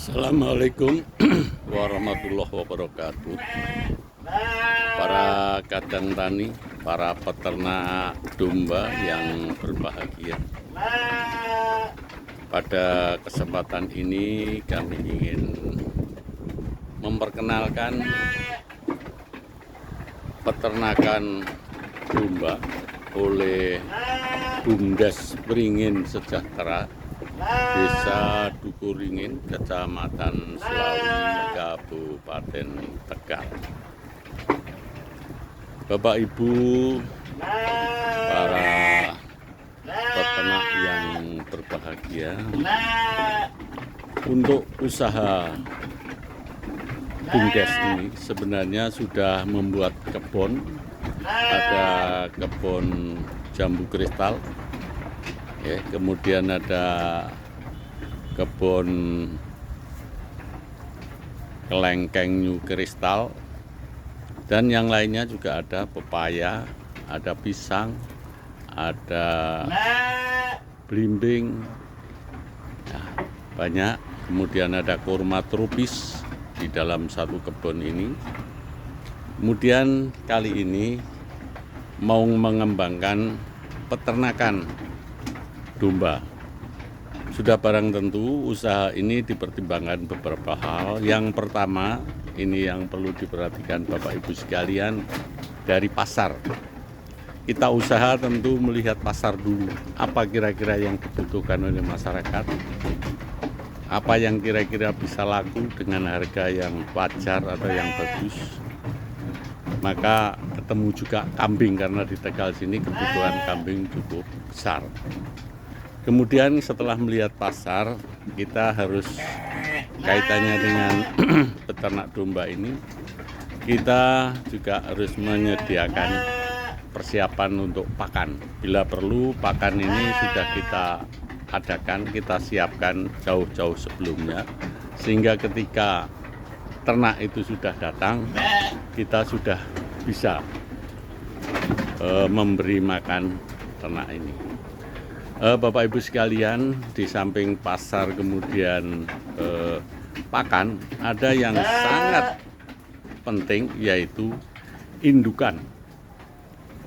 Assalamualaikum warahmatullahi wabarakatuh. Para kadang tani, para peternak domba yang berbahagia. Pada kesempatan ini kami ingin memperkenalkan peternakan domba oleh Bumdes Beringin Sejahtera, Desa Dukuringin, Kecamatan Selawi, Kabupaten Tegal. Bapak Ibu, para peternak yang berbahagia, untuk usaha Bumdes ini sebenarnya sudah membuat kebun. Ada kebun jambu kristal, ya, kemudian ada kebun kelengkeng new kristal, dan yang lainnya juga ada pepaya, ada pisang, ada belimbing, nah, banyak. Kemudian ada kurma tropis di dalam satu kebun ini. Kemudian kali ini mau mengembangkan peternakan domba. Sudah barang tentu usaha ini dipertimbangkan beberapa hal. Yang pertama, ini yang perlu diperhatikan Bapak Ibu sekalian, dari pasar. Kita usaha tentu melihat pasar dulu. Apa kira-kira yang dibutuhkan oleh masyarakat? Apa yang kira-kira bisa laku dengan harga yang wajar atau yang bagus? Maka ketemu juga kambing, karena di Tegal sini kebutuhan kambing cukup besar. Kemudian setelah melihat pasar, kita harus kaitannya dengan peternak domba ini, kita juga harus menyediakan persiapan untuk pakan. Bila perlu, pakan ini sudah kita adakan, kita siapkan jauh-jauh sebelumnya, sehingga ketika ternak itu sudah datang, kita sudah bisa memberi makan ternak ini. Bapak Ibu sekalian, di samping pasar kemudian pakan, ada yang sangat penting, yaitu indukan.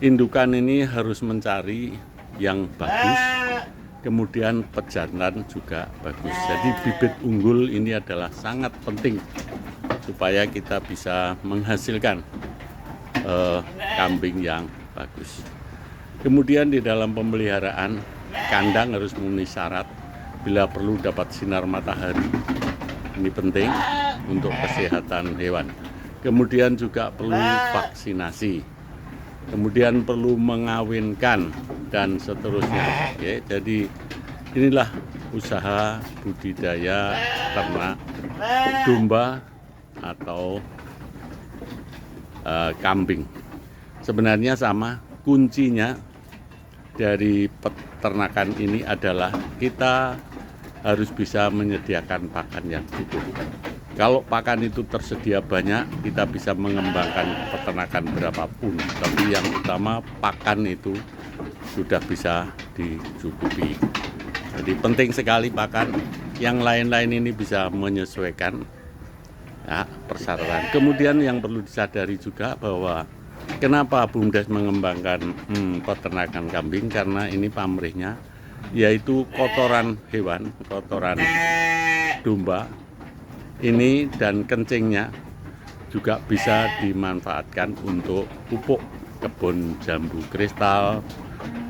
Indukan ini harus mencari yang bagus, kemudian pejantan juga bagus. Jadi bibit unggul ini adalah sangat penting supaya kita bisa menghasilkan kambing yang bagus. Kemudian di dalam pemeliharaan, kandang harus memenuhi syarat. Bila perlu dapat sinar matahari, ini penting untuk kesehatan hewan. Kemudian juga perlu vaksinasi, kemudian perlu mengawinkan, dan seterusnya. Oke, jadi inilah usaha budidaya ternak domba atau kambing. Sebenarnya sama, kuncinya dari peternakan ini adalah kita harus bisa menyediakan pakan yang cukup. Kalau pakan itu tersedia banyak, kita bisa mengembangkan peternakan berapapun. Tapi yang utama, pakan itu sudah bisa dicukupi. Jadi penting sekali pakan. Yang lain-lain ini bisa menyesuaikan, ya, persyaratan. Kemudian yang perlu disadari juga bahwa kenapa Bumdes mengembangkan peternakan kambing, karena ini pamrihnya, yaitu kotoran hewan, kotoran domba ini dan kencingnya juga bisa dimanfaatkan untuk pupuk kebun jambu kristal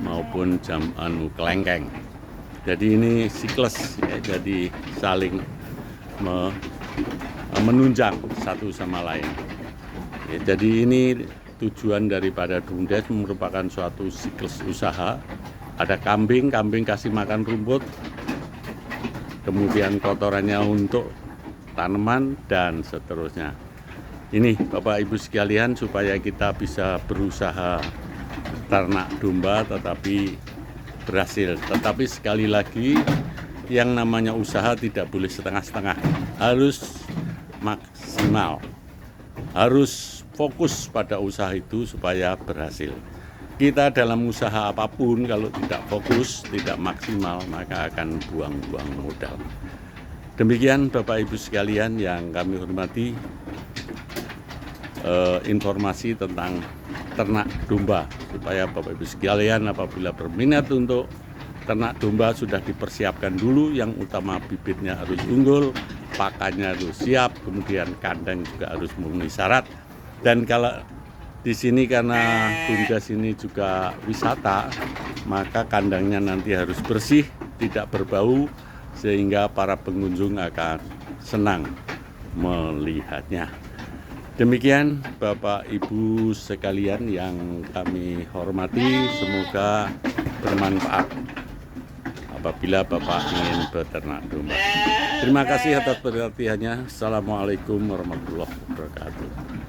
maupun kelengkeng. Jadi ini siklus, ya, jadi saling menunjang satu sama lain. Ya, jadi ini tujuan daripada Bumdes merupakan suatu siklus usaha. Ada kambing kasih makan rumput, kemudian kotorannya untuk tanaman, dan seterusnya. Ini Bapak Ibu sekalian, supaya kita bisa berusaha ternak domba tetapi berhasil. Tetapi sekali lagi, yang namanya usaha tidak boleh setengah-setengah, harus maksimal, harus fokus pada usaha itu supaya berhasil. Kita dalam usaha apapun kalau tidak fokus, tidak maksimal, maka akan buang-buang modal. Demikian Bapak Ibu sekalian yang kami hormati, informasi tentang ternak domba, supaya Bapak Ibu sekalian apabila berminat untuk ternak domba sudah dipersiapkan dulu. Yang utama bibitnya harus unggul, pakannya harus siap, kemudian kandang juga harus memenuhi syarat. Dan kalau di sini karena Bumdes ini juga wisata, maka kandangnya nanti harus bersih, tidak berbau, sehingga para pengunjung akan senang melihatnya. Demikian Bapak Ibu sekalian yang kami hormati, semoga bermanfaat apabila Bapak ingin beternak domba. Terima kasih atas perhatiannya. Assalamualaikum warahmatullahi wabarakatuh.